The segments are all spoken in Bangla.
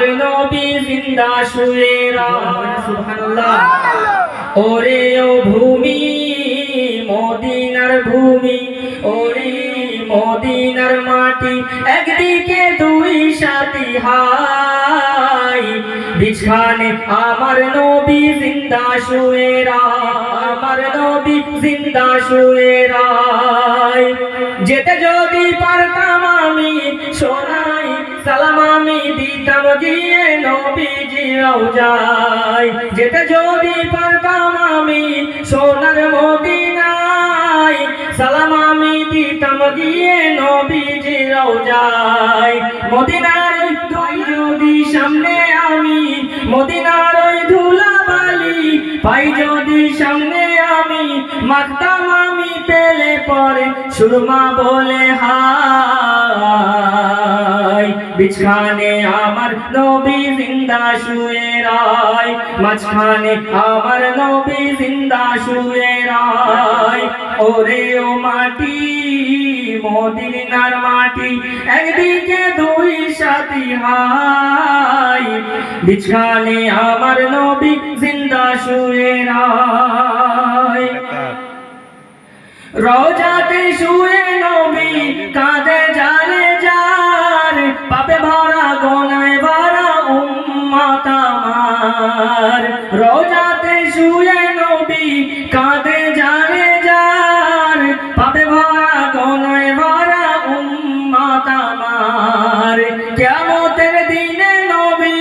আমার নবী জিন্দা শুয়ে রয় সুবহানাল্লাহ। ওরে ও ভূমি মদিনার ভূমি, ওরে মদিনার মাটি, একদিকে দুই সাথী হাই, বিছখানে আমার নবী জিন্দা শুয়ে রয়, আমার নবী জিন্দা শুয়ে রয়। যেতে যদি পারতাম আমি সোনাই সালাম আমি দিতাম গিয়ে নবীজি রওজায়। যেতে যদি পারতাম আমি সোনার মদিনায়, সালাম আমি দিতাম গিয়ে নবীজি রওজায়। মদিনার ওই যদি সামনে আমি, মদিনার ওই ধুলাবালি পাই যদি সামনে আমি, মাখতাম আমি পেলে পরে সুরমা বলে হাই। বিছখানে আমার নবী জিন্দা শুয়ে রয়, মাঝখানে আমার নবী জিন্দা শুয়ে রয়। ওরে ও মাটি মদিনার মাটি, একদিকে দুই সাথী হাই, বিছখানে আমার নবী জিন্দা শুয়ে রয়। রওজাতে শুয়ে নবী কাঁদে যারে যার, পাপে ভরা গোনায় ভরা উম্মত আমার। রওজাতে শুয়ে নবী কাঁদে যারে যার, পাপে ভরা গোনায় ভরা উম্মত আমার। কিয়ামতের দিনে নবী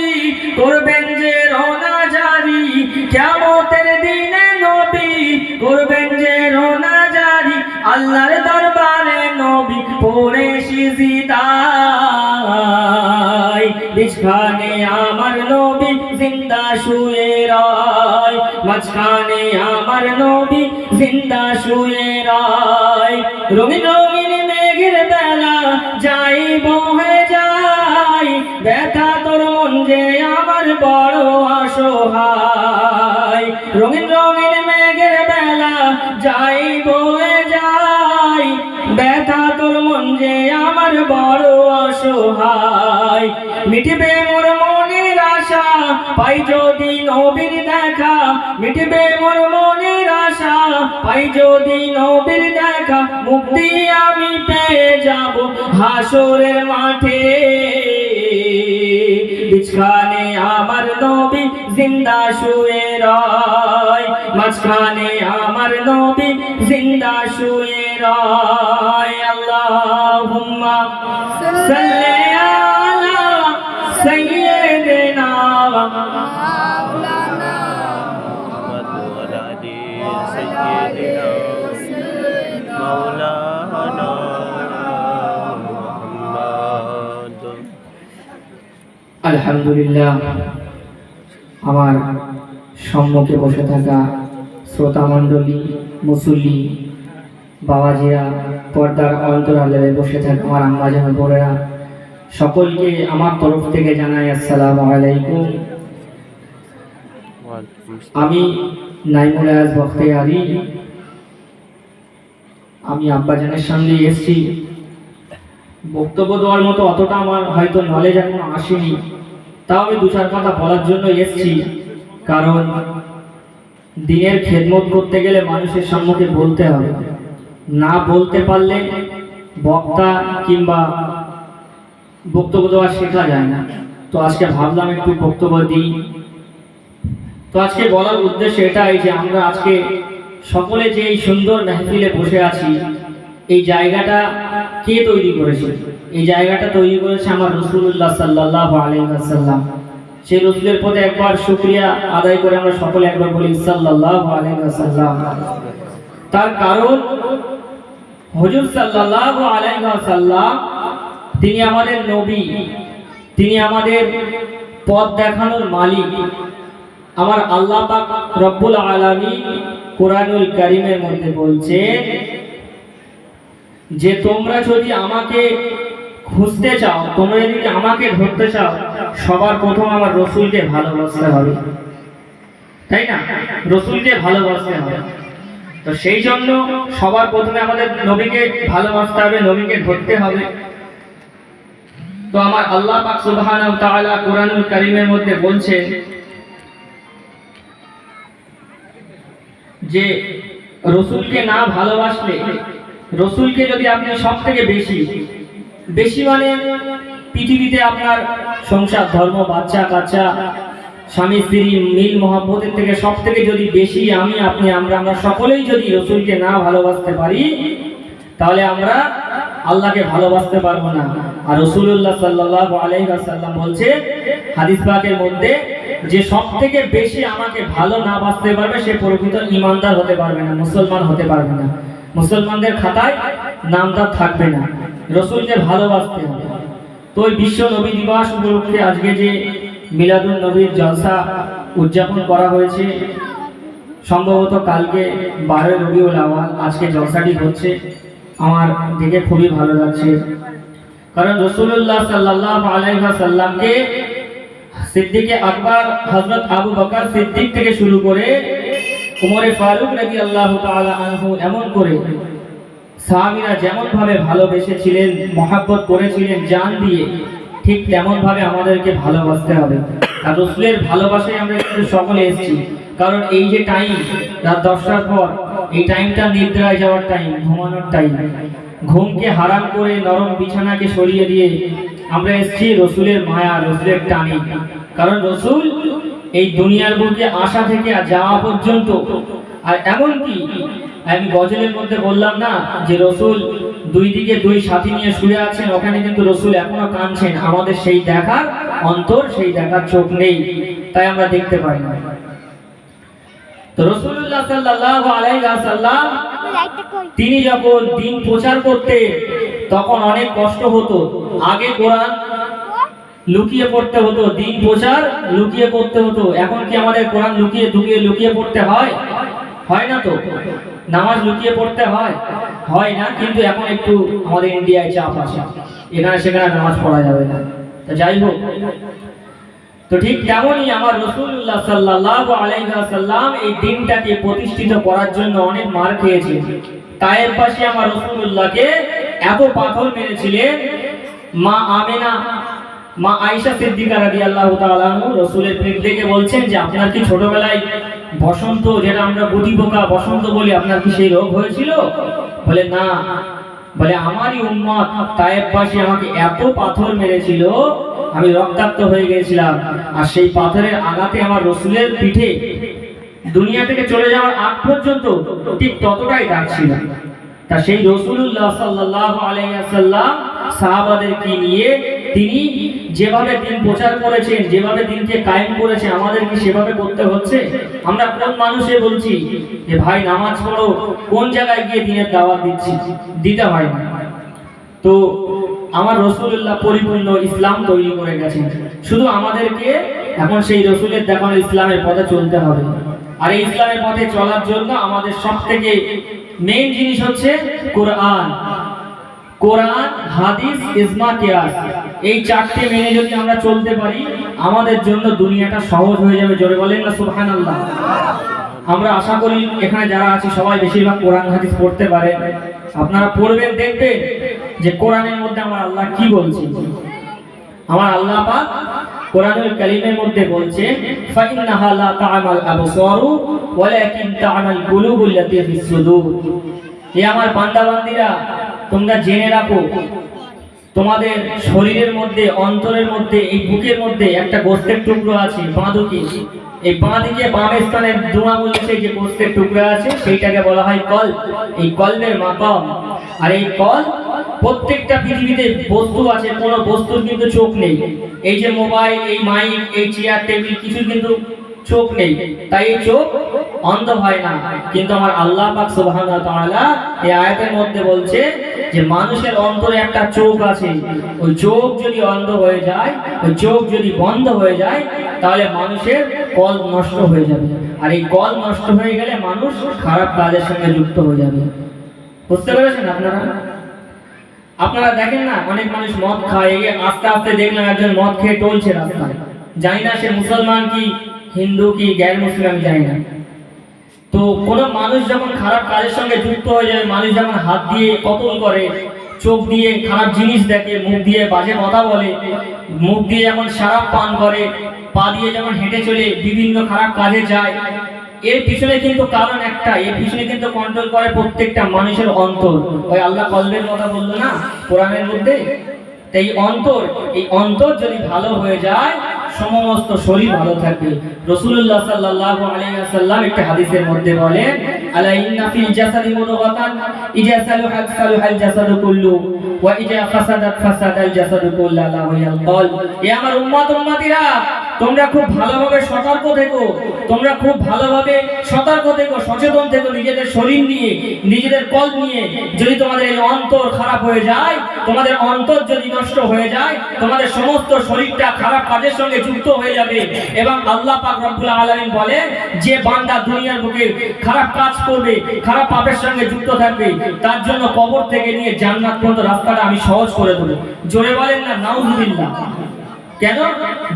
করবেন যে রোনা জারি, কিয়ামতের দিনে নবী করবেন যে রোনা জারি, আল্লাহর দরবারে নবী পড়ে সিজদায়। বিছখানে আমার নবী জিন্দা শুয়ে রয়, মাঝখানে আমার নবী জিন্দা শুয়ে রয়। রঙিন রঙিন মেঘের বেলা যাই বহে যায়, ব্যথা তোর মন যে আমার বড় অসহায়। রঙিন রঙিন মেঘের বেলা যাই বহে যায়, ব্যথা তোর মন যে আমার বড় অসহায়। মিটবে মোর মনের আশা পাই যদি নবীর দেখা, মিটবে মোর মনের আশা পাই যদি নবীর দেখা, মুক্তি আমি পেয়ে যাব হাসরের মাঠে। বিছখানে আমার নবী জিন্দা শুয়ে রয়, মাঝখানে আমার নবী জিন্দা শুয়ে রয়। আল্লাহুম্মা সাল্লি আলা সাইয়্যিদিনা মাওলানা মুহাম্মদ ওয়া আলি সাইয়্যিদিনা মাওলানা মুহাম্মদ। আলহামদুলিল্লাহ। আমার সম্মুখে বসে থাকা শ্রোতা মণ্ডলী, মুসল্লি, বাবাজিরা, পর্দার অন্তরালে বসে থাকা আমার আম্মাজান বোনেরা, সকলকে আমার তরফ থেকে জানাই আসসালামু আলাইকুম। আমি নাইমুল আয়াজ বখতিয়ারি, আমি আব্বাজানের সঙ্গে এসেছি। বক্তব্য দেওয়ার মতো অতটা আমার হয়তো নলেজ এখনো আসেনি, তাও আমি দু চার কথা বলার জন্য এসেছি। কারণ দিনের খেদমত করতে গেলে মানুষের সম্মুখে বলতে হবে, না বলতে পারলে বক্তা কিংবা বক্তব্য দেওয়া শেখা যায় না। তো আজকে ভাবলাম একটু বক্তব্য দিই। তো আজকে বলার উদ্দেশ্য এটাই যে আমরা আজকে সকলে যে এই সুন্দর মেহফিলে বসে আছি, এই জায়গাটা কে তৈরি করেছে? এই জায়গাটা তৈরি করেছে আমার রাসূলুল্লাহ সাল্লাল্লাহু আলাইহি ওয়াসাল্লাম। সেই রাসূলের প্রতি একবার শুকরিয়া আদায় করে আমরা সকলে একবার বলি সাল্লাল্লাহু আলাইহি ওয়াসাল্লাম। তার কারণ হুজুর সাল্লাল্লাহু আলাইহি ওয়াসাল্লাম তিনি আমাদের নবী, তিনি আমাদের পথ দেখানোর মালিক। আমার আল্লাহ পাক রব্বুল আলামিন কোরআনুল কারীমের মধ্যে বলছে যে তোমরা যদি আমাকে খুঁজতে চাও, তোমরা যদি আমাকে ধরতে চাও, সবার প্রথম আমার রসুলকে ভালোবাসতে হবে, তাই না? রসুলকে ভালোবাসতে হবে। তো সেই জন্য সবার প্রথমে আমাদের নবীকে ভালোবাসতে হবে, নবীকে ধরতে হবে। তো আমার আল্লাহ পাক সুবহানাহু ওয়া তাআলা কোরআনুল কারীমের মধ্যে বলছেন যে রসুলকে না ভালোবাসলে, রসুলকে যদি আপনি সব থেকে বেশি বেশি মানে পৃথিবীতে আপনার সংসার, ধর্ম, বাচ্চা কাচ্চা, স্বামী স্ত্রী মিল মহব্বতের থেকে সব থেকে যদি বেশি আমি আপনি আমরা সকলেই যদি রসুলকে না ভালোবাসতে পারি, তাহলে আমরা আল্লাহকে ভালোবাসতে পারবো না। আর রাসূলুল্লাহ সাল্লাল্লাহু আলাইহি ওয়াসাল্লাম বলছে হাদিস পাকের মধ্যে যে সব থেকে বেশি আমাকে ভালো না বাসতে পারবে সে প্রকৃত ঈমানদার হতে পারবে না, মুসলমান হতে পারবে না, মুসলমানদের খাতায় নামটা থাকবে না। রসুলকে ভালোবাসতে হবে। তো ওই বিশ্ব নবী দিবস উপলক্ষে আজকে যে মিলাদুন নবীর জলসা উদযাপন করা হয়েছে, সম্ভবত কালকে 12 রবিউল আউয়াল, আজকে জলসাটি হচ্ছে। আমার দেখে খুবই ভালো লাগছে, কারণ রাসূলুল্লাহ সাল্লাল্লাহু আলাইহি ওয়াসাল্লামকে সিদ্দিকে আকবর হযরত আবু বকর সিদ্দিক থেকে শুরু করে উমরে ফারুক রাদিয়াল্লাহু তাআলা আনহু এমন করে সাহাবীরা যেমন ভাবে ভালোবেসেছিলেন, মহব্বত করেছিলেন জান দিয়ে, ঠিক তেমন ভাবে আমাদেরকে ভালোবাসতে হবে। আর রাসূলের ভালোবাসায় আমরা একটু সকলে এসেছি, কারণ এই যে টাইম রাত 10টার পর, এই টাইমটা নিদ্রায় যাওয়ার টাইম, ঘুমানোর টাইম। ঘুমকে হারাম করে নরম বিছানাকে সরিয়ে দিয়ে আমরা এসেছি রসুলের মায়া, রসুলের টানে। কারণ রসুল এই দুনিয়ার বুকে আসা থেকে আর যাওয়া পর্যন্ত, আর এমনকি আমি গজলের মধ্যে বললাম না যে রসুল দুই দিকে দুই সাথী নিয়ে শুয়ে আছেন, ওখানে কিন্তু রসুল এখনো কাঁদছেন। আমাদের সেই দেখার অন্তর, সেই দেখার চোখ নেই, তাই আমরা দেখতে পাই না। তো রাসূলুল্লাহ সাল্লাল্লাহু আলাইহি ওয়াসাল্লাম তিনি যখন দিন প্রচার করতেন তখন অনেক কষ্ট হতো। আগে কোরআন লুকিয়ে পড়তে হতো, দিন প্রচার লুকিয়ে করতে হতো। এখন কি আমাদের কোরআন লুকিয়ে পড়তে হয়? হয় না তো। নামাজ লুকিয়ে পড়তে হয় না, কিন্তু এখন একটু আমাদের ইন্ডিয়ায় চাপ আছে, এখানে সেখানে নামাজ পড়া যাবে না। তো যাই হোক, তো ঠিক তেমনই আমার রাসূলুল্লাহ সাল্লাল্লাহু আলাইহি ওয়াসাল্লাম এই দিনটাকে প্রতিষ্ঠিত করার জন্য অনেক মার খেয়েছে। তায়ের পাশে আমার রাসূলুল্লাহকে এত পাথর মেরেছিলেন। মা আমেনা, মা আয়েশা সিদ্দিকা রাদিয়াল্লাহু তাআলা আনহা রাসূলের পিঠ থেকে বলছেন যে আপনার কি ছোটবেলায় বসন্ত, যেটা আমরা গুটি পোকা বসন্ত বলি, আপনার কি সেই রোগ হয়েছিল? বলে না। বলে আমারই উম্মত তায়েববাসী আমাকে এত পাথর মেরেছিল, আমি রক্তাক্ত হয়ে গিয়েছিলাম, আর সেই পাথরের আঘাতে আমার রাসূলের পিঠে দুনিয়া থেকে চলে যাওয়ার আগ পর্যন্ত ঠিক ততটাই দাগ ছিল। তা সেই রাসূলুল্লাহ সাল্লাল্লাহু আলাইহি ওয়াসাল্লাম সাহাবাদেরকে নিয়ে তিনি যেভাবে দিন প্রচার করেছেন, যেভাবে দিনকে কায়েম করেছেন, আমাদের কি সেভাবে করতে হচ্ছে? আমরা কোন মানুষে বলছি যে ভাই নামাজ পড়ো, কোন জায়গায় গিয়ে দিনের দাওয়াত দিচ্ছি? দিতে হয় না। তো আমার রাসূলুল্লাহ পরিপূর্ণ ইসলাম তৈরি করে গেছেন, শুধু আমাদেরকে এখন সেই রাসূলের দেখানো ইসলামের পথে চলতে হবে। আর এই ইসলামের পথে চলার জন্য আমাদের সবথেকে মেইন জিনিস হচ্ছে কোরআন, হাদিস, ইজমা, কিয়াস। এই চারটি মেনে যদি আমরা চলতে পারি, আমাদের জন্য দুনিয়াটা সহজ হয়ে যাবে। জোরে বলেন না সুবহানাল্লাহ। আমরা আশা করি এখানে যারা আছে সবাই বেশিরভাগ কোরআন হাদিস পড়তে পারে। আপনারা পড়বেন, দেখবেন যে কোরআনের মধ্যে আমার আল্লাহ কি বলছে। আমার আল্লাহ পাক কোরআনুল কারীমের মধ্যে বলছে ফাইন্নাহা লা তা'মাল আবসারু ওয়ালাকিন তা'মাল কুলুবুল্লাতী ফিস সুদূর। এই আমার বান্দা বান্দীরা, তোমরা জেনে রাখো, তোমাদের শরীরের মধ্যে, অন্তরের মধ্যে, এই বুকের মধ্যে একটা গোস্তের টুকরো আছে, বাঁধুকি। এই বাঁধিকে বাম স্থানের দুআঙ্গুলে যে গোস্তের টুকরা আছে সেইটাকে বলা হয় কলব। এই কলবের মাকাম। আর এই কলব, প্রত্যেকটা পৃথিবীতে বস্তু আছে, কোনো বস্তুর কিন্তু চোখ নেই। এই যে মোবাইল, এই মাইক, এই চেয়ার টেবিল, কিছু কিন্তু চোখ নেই, তাই এই চোখ অন্ধ হয় না। কিন্তু আমার আল্লাহ পাক সুবহানাহু ওয়া তাআলা এই আয়াতের মধ্যে বলছে যে মানুষের অন্তরে একটা চোখ আছে, ওই চোখ যদি অন্ধ হয়ে যায়, ওই চোখ যদি বন্ধ হয়ে যায়, তাহলে মানুষের কলব নষ্ট হয়ে যাবে। আর এই কলব নষ্ট হয়ে গেলে মানুষ খারাপ কাজের সঙ্গে যুক্ত হয়ে যাবে। বুঝতে পেরেছেন আপনারা? আপনারা দেখেন না, অনেক মানুষ মদ খায়। আস্তে আস্তে দেখলাম একজন মদ খেয়ে টলছে রাস্তায়। জানি না সে মুসলমান কি হিন্দু কি গ্যার মুসলিম, আমি জানি না। তো কোন মানুষ যখন খারাপ কাজের সঙ্গে যুক্ত হয়ে যায়, মানুষ যখন হাত দিয়ে কতল করে, চোখ দিয়ে খারাপ জিনিস দেখে, মুখ দিয়ে বাজে কথা বলে, মুখ দিয়ে যেমন শরাব পান করে, পা দিয়ে যেমন হেঁটে চলে বিভিন্ন খারাপ কাজে যায়, এর পিছনে কিন্তু কারণ একটা, এর পিছনে কিন্তু কন্ট্রোল করে প্রত্যেকটা মানুষের অন্তর। ওই আল্লাহ কলবের কথা বললো না কোরআনের মধ্যে, এই অন্তর যদি ভালো হয়ে যায় সমস্ত শরীর ভালো থাকবে। রাসূলুল্লাহ সাল্লাল্লাহু আলাইহি ওয়াসাল্লাম একটা হাদিসের মধ্যে বলেন, আলা ইন্না ফিল জাসাদি মুদগাতান ইজা সালুহাত সালুহাল জাসাদু কুল্লু ওয়া ইজা ফাসাদাত ফাসাদাল জাসাদু কুল্লু আলা ওয়াল কলব। এ আমার উম্মতিরা, তোমরা খুব ভালোভাবে সতর্ক থেকো, তোমরা খুব ভালোভাবে সতর্ক থেকো, সচেতন থেকো নিজেদের শরীর নিয়ে, নিজেদের কলব নিয়ে। যদি তোমাদের এই অন্তর খারাপ হয়ে যায়, তোমাদের অন্তর যদি নষ্ট হয়ে যায়, তোমাদের সমস্ত শরীরটা খারাপ কাজের সঙ্গে যুক্ত হয়ে যাবে। এবং আল্লাহ পাক রব্বুল আলামিন বলে, যে বান্দা দুনিয়ার বুকে খারাপ কাজ করবে, খারাপ পাপের সঙ্গে যুক্ত থাকবে, তার জন্য কবর থেকে নিয়ে জান্নাত পর্যন্ত রাস্তাটা আমি সহজ করে দেব। জোরে বলেন না নাউজুবিল্লাহ। কেন?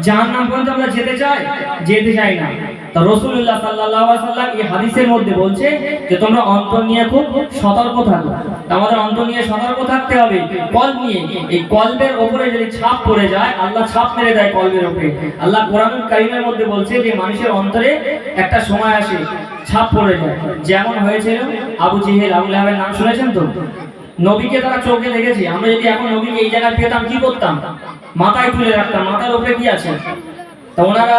জাহান্নাম পর্যন্ত আমরা যেতে চাই না। তো রাসূলুল্লাহ সাল্লাল্লাহু আলাইহি ওয়াসাল্লাম এই হাদিসের মধ্যে বলছে যে তোমরা অন্তর নিয়ে খুব সতর্ক থাকো। আমাদের অন্তর নিয়ে সতর্ক থাকতে হবে, কলব নিয়ে। এই কলবের উপরে যদি ছাপ পড়ে যায়, আল্লাহ ছাপ মেরে দেয় কলবের উপরে। আল্লাহ কোরআনুল কারীমের মধ্যে বলছে যে মানুষের অন্তরে একটা সময় আসে ছাপ পড়ে যায়, যেমন হয়েছিল আবু জেহেল, আবু লাহাবের নাম শুনেছেন তো? নবীকে তারা চোখে দেখেছে। আমরা যদি এখন নবীকে এই জায়গায় পেতাম কি করতাম? মাথায় তুলে রাখতাম, মাথার উপরে কি আছে? তো ওনারা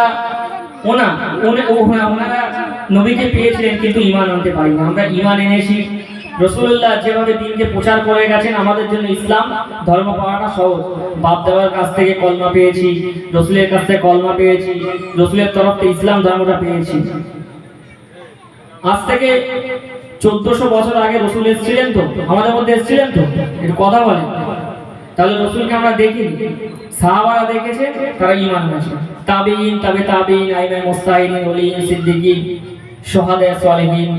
নবীকে পেয়েছিলেন কিন্তু ঈমান আনতে পারিনি। আমরা ঈমান এনেছি। রাসূলুল্লাহ যেভাবে দিনকে প্রচার করে গেছেন, আমাদের জন্য ইসলাম ধর্ম পাওয়াটা সহজ। বাপ দাদার কাছ থেকে কলমা পেয়েছি, রাসূলের কাছ থেকে কলমা পেয়েছি, রাসূলের তরফ থেকে ইসলাম ধর্মটা পেয়েছি। আজ থেকে 1400 বছর আগে রাসূল এসেছিলেন তো, আমাদের মধ্যে এসেছিলেন তো? একটু কথা বলেন। তাহলে রাসূলকে আমরা দেখি, সাহাবারা দেখেছে, তারা ঈমান এনেছে। তাবেঈন, তাবেঈন, আইমায়ে মুস্তাহিদিন, ওলিয়িন, সিদ্দিকিন, শুহাদা, সালেহিন।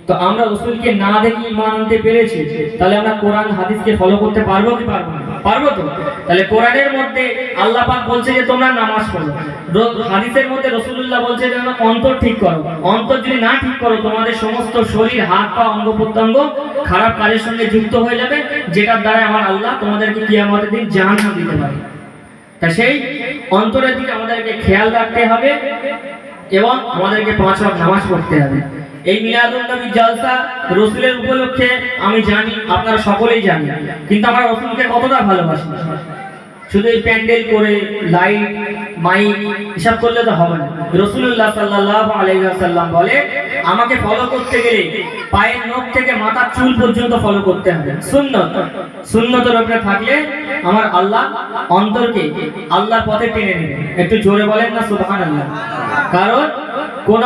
তো আমরা রাসূলকে না দেখে ঈমান আনতে পেরেছি, তাহলে আমরা কোরআন হাদিসকে ফলো করতে পারবো কি পারবো না? পারবো তো? তাহলে কোরআনের মধ্যে আল্লাহ পাক বলছে যে তোমরা নামাজ পড়ো, হাদিসের মধ্যে রাসূলুল্লাহ বলছে যে তোমরা অন্তর ঠিক করো। অন্তর যদি না ঠিক করো, তোমাদের সমস্ত শরীর, হাত পা, অঙ্গ প্রত্যঙ্গ খারাপ কাজের সঙ্গে যুক্ত হয়ে যাবে, যেটার দ্বারা আমার আল্লাহ তোমাদেরকে কিয়ামতের দিন জাহান্নাম দিতে পারে। তা সেই অন্তরের দিকে আমাদেরকে খেয়াল রাখতে হবে এবং আমাদেরকে 5 ওয়াক্ত নামাজ পড়তে হবে। এই মিলাদুন নবী জলসা রাসূলের উপলক্ষে আমি জানি, আপনারা সকলেই জানেন, কিন্তু আমরা রাসূলকে কতটা ভালোবাসি। শুধু এই প্যান্ডেল করে, লাইট, মাইক এসব করলে তো হবে না। রাসূলুল্লাহ সাল্লাল্লাহু আলাইহি ওয়াসাল্লাম বলে, আমাকে ফলো করতে গেলে পায়ের নখ থেকে মাথার চুল পর্যন্ত ফলো করতে হবে। সুন্নতের উপরে থাকলে আমার আল্লাহ অন্তরকে আল্লাহর পথে টেনে নেবে। একটু জোরে বলেন না সুবহানাল্লাহ। কারণ কোন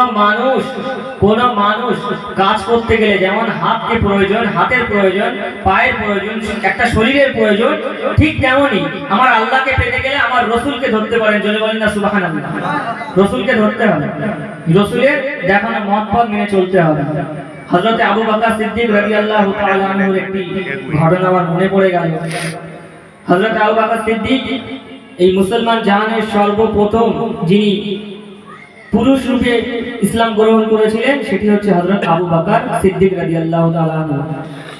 মানুষ কাজ করতে গেলে যেমন হাতকে প্রয়োজন, হাতের প্রয়োজন, পায়ের প্রয়োজন, একটা শরীরের প্রয়োজন, ঠিক তেমনই আমার আল্লাহকে পেতে গেলে আমার রাসূলকে ধরতে পারেন। জোরে বলেন না সুবহানাল্লাহ। রাসূলকে ধরতে হবে, রাসূলের দেখানো মত মেনে চলতে হবে। হযরত আবু বকর সিদ্দিক রাদিয়াল্লাহু তাআলা আনহুর একটি ঘটনা আমার মনে পড়ে গেল। হযরত আবু বকর সিদ্দিক এই মুসলমান জাহানের সর্বপ্রথম যিনি পুরুষ রূপে ইসলাম গ্রহণ করেছিলেন, সেটি হচ্ছে হযরত আবু বকর সিদ্দিক রাদিয়াল্লাহু তাআলা আনহু।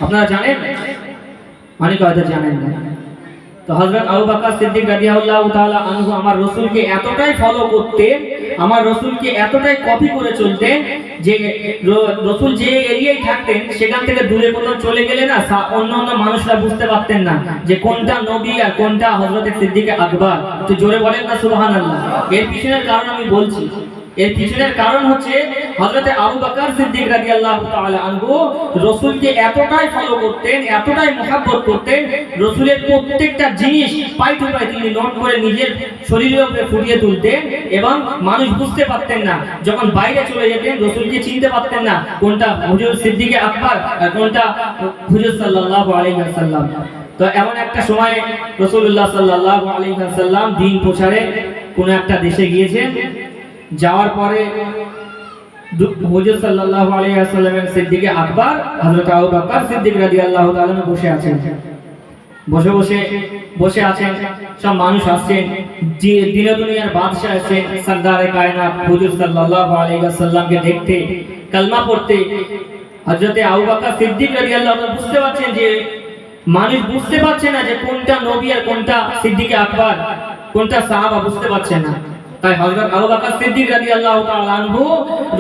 আপনারা জানেন? অনেকে হয়তো জানেন না। তো হযরত আবু বকর সিদ্দিক রাদিয়াল্লাহু তাআলা আনহু আমার রাসূলকে এতটাই ফলো করতেন, আমার রাসূলকে এতটাই কপি করে চলতেন যে রাসূল যে এরিয়ায় থাকতেন সেখান থেকে দূরে কোথাও চলে গেলে না অন্য মানুষরা বুঝতে পারতেন না যে কোনটা নবী আর কোনটা হযরত সিদ্দিক আকবর। তো জোরে বলেন না সুবহানাল্লাহ। এর পিছনের কারণ আমি বলছি। এর পিছনের কারণ হচ্ছে হযরত আবু বকর সিদ্দিক রাদিয়াল্লাহু তাআলা আনহু রাসূলকে এতটাই ফলো করতেন, এতটাই মহব্বত করতেন, রাসূলের প্রত্যেকটা জিনিস পাই টু পাই তিনি নোট করে নিজের শরীরের উপরে ফুটিয়ে তুলতেন এবং মানুষ বুঝতে পারতেন না। যখন বাইরে চলে যেতেন রাসূলকে চিনতে পারতেন না কোনটা হুজুর সিদ্দিক আকবর আর কোনটা হুজুর সাল্লাল্লাহু আলাইহি ওয়াসাল্লাম। তো এমন একটা সময় রাসূলুল্লাহ সাল্লাল্লাহু আলাইহি ওয়াসাল্লাম দিন প্রচারে কোন একটা দেশে গিয়েছেন। যাওয়ার পরে হুজুর সাল্লাল্লাহু আলাইহি ওয়াসাল্লামের সিদ্দিক আকবর হযরত আবু বকর সিদ্দিক রাদিয়াল্লাহু তাআলা বসে আছেন। বসে আছেন, সব মানুষ আসছেন, যে দিনে দুনিয়ার বাদশা আছেন, সরদারে কায়নাত হুজুর সাল্লাল্লাহু আলাইহি ওয়াসাল্লামকে দেখতে, কালমা পড়তে। হযরত আবু বকর সিদ্দিক রাদিয়াল্লাহু তাআলা বুঝতে পারছেন যে মানুষ বুঝতে পারছে না যে কোনটা নবী আর কোনটা সিদ্দিক আকবর, কোনটা সাহাবা, বুঝতে পারছে না। তাই হযরত আবু বকর সিদ্দিক রাদিয়াল্লাহু তাআলা আনহু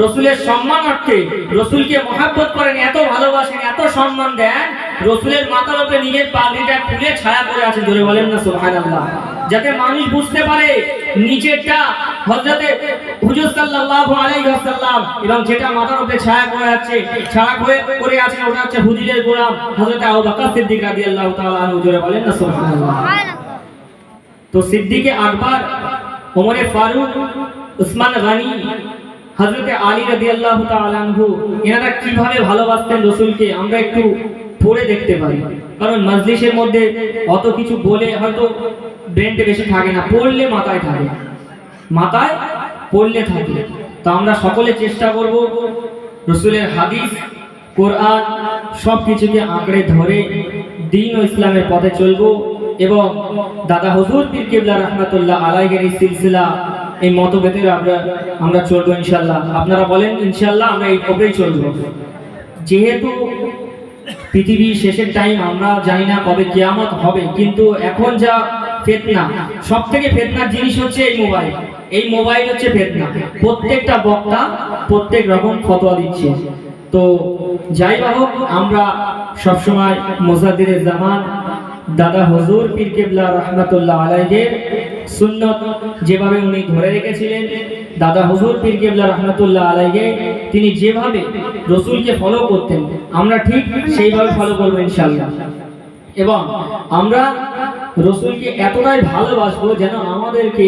রাসূলের সম্মানার্থে, রাসূলকে মহব্বত করেন, এত ভালোবাসেন, এত সম্মান দেন, রাসূলের মাথার উপরে নিজের পাগড়িটা খুলে ছায়া করে আছে, জোরে বলেন না সুবহানাল্লাহ, যাতে মানুষ বুঝতে পারে নিচেরটা হযরতে হুজুর সাল্লাল্লাহু আলাইহি ওয়াসাল্লাম এবং যেটা মাথার উপরে ছায়া করে আছে, ছায়া করে আছে, ওটা হচ্ছে হুজুরের গোলাম হযরত আবু বকর সিদ্দিক রাদিয়াল্লাহু তাআলা আনহু, জোরে বলেন না সুবহানাল্লাহ। তো সিদ্দিকে আকবর, ওমরে ফারুক, উসমান গনি, হযরতে আলী রাদিয়াল্লাহু তাআলা আনহু, এনারা কিভাবে ভালোবাসতেন রাসূলকে আমরা একটু পড়ে দেখতে পারি। কারণ মজলিসের মধ্যে অত কিছু বলে হয়তো ব্রেনটা বেশি থাকে না, পড়লে মাথায় থাকে, মাথায় পড়লে থাকে। তো আমরা সকলে চেষ্টা করব রাসূলের হাদিস, কোরআন সব কিছুকে আঁকড়ে ধরে দ্বীন ও ইসলামের পথে চলবো এবং দাদা হুজুর পীর কিবলা রাহমাতুল্লাহ আলাইহির এই সিলসিলা, এই মতভেদের আমরা চলবো ইনশাআল্লাহ। আপনারা বলেন ইনশাআল্লাহ আমরা এই পথেই চলবো। যেহেতু পৃথিবীর শেষের টাইম, আমরা জানি না কবে কিয়ামত হবে, কিন্তু এখন যা ফিতনা, সবথেকে ফিতনার জিনিস হচ্ছে এই মোবাইল। এই মোবাইল হচ্ছে ফিতনা। প্রত্যেকটা বক্তা প্রত্যেক রকম ফতোয়া দিচ্ছে। তো যাই হোক, আমরা সবসময় মুজাদ্দিদে জামান দাদা হুজুর পীর কিবলা রাহমাতুল্লাহ আলাইহির সুন্নত যেভাবে উনি ধরে রেখেছিলেন, দাদা হুজুর পীর কিবলা রাহমাতুল্লাহ আলাইহি তিনি যেভাবে রাসূলকে ফলো করতেন, আমরা ঠিক সেইভাবে ফলো করব ইনশাআল্লাহ। এবং আমরা রাসূলকে এতটাই ভালোবাসবো যেন আমাদেরকে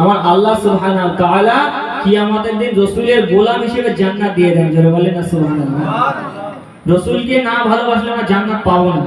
আমার আল্লাহ সুবহানাহু ওয়া তাআলা কিয়ামতের দিন রাসূলের গোলাম হিসেবে জান্নাত দিয়ে দেন, জোরে বলেন না সুবহানাল্লাহ। রাসূলকে না ভালোবাসলে আমরা জান্নাত পাবো না।